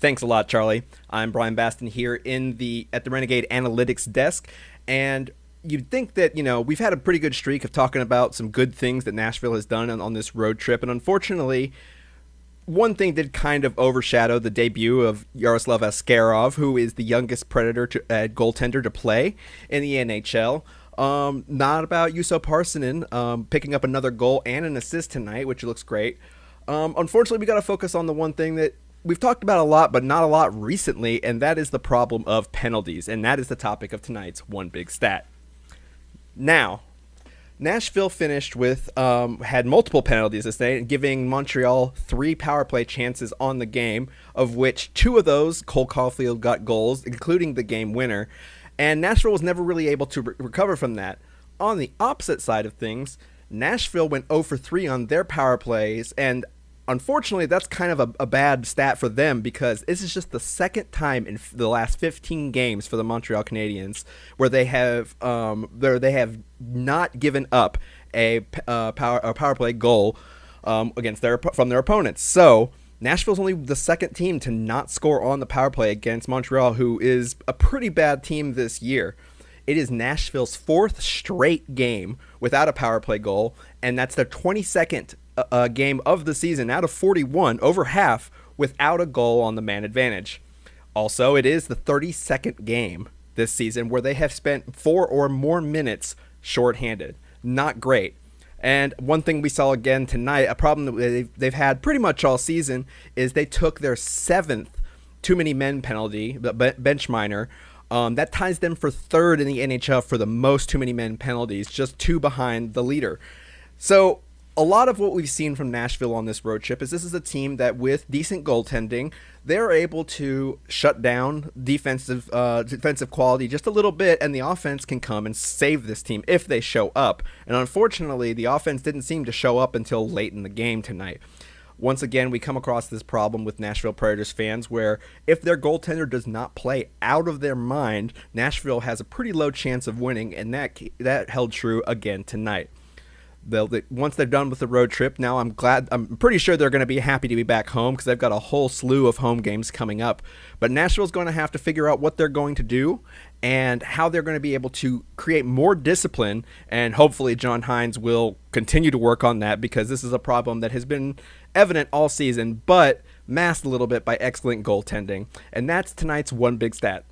Thanks a lot, Charlie. I'm Bryan Bastin here at the Renegade Analytics desk, and you'd think that we've had a pretty good streak of talking about some good things that Nashville has done on this road trip, and unfortunately, one thing did kind of overshadow the debut of Yaroslav Askarov, who is the youngest Predator goaltender to play in the NHL. Not about Juuso Parssinen picking up another goal and an assist tonight, which looks great. Unfortunately, we got to focus on the one thing that we've talked about a lot, but not a lot recently, and that is the problem of penalties, and that is the topic of tonight's One Big Stat. Now, Nashville finished with had multiple penalties this night, giving Montreal 3 power play chances on the game, of which 2 of those Cole Caulfield got goals, including the game winner, and Nashville was never really able to recover from that. On the opposite side of things, Nashville went 0 for 3 on their power plays, and unfortunately, that's kind of a bad stat for them because this is just the second time in the last 15 games for the Montreal Canadiens where they have not given up a power play goal from their opponents. So Nashville's only the second team to not score on the power play against Montreal, who is a pretty bad team this year. It is Nashville's 4th straight game without a power play goal, and that's their 22nd game of the season out of 41, over half, without a goal on the man advantage. Also, it is the 32nd game this season where they have spent 4 or more minutes shorthanded. Not great. And one thing we saw again tonight, a problem that they've had pretty much all season, is they took their 7th too many men penalty, bench minor. That ties them for 3rd in the NHL for the most too many men penalties, just 2 behind the leader. So a lot of what we've seen from Nashville on this road trip is this is a team that with decent goaltending, they're able to shut down defensive quality just a little bit, and the offense can come and save this team if they show up. And unfortunately, the offense didn't seem to show up until late in the game tonight. Once again, we come across this problem with Nashville Predators fans where if their goaltender does not play out of their mind, Nashville has a pretty low chance of winning, and that held true again tonight. Once they're done with the road trip, now I'm pretty sure they're going to be happy to be back home because they've got a whole slew of home games coming up. But Nashville's going to have to figure out what they're going to do and how they're going to be able to create more discipline, and hopefully John Hines will continue to work on that because this is a problem that has been evident all season, but masked a little bit by excellent goaltending. And that's tonight's One Big Stat.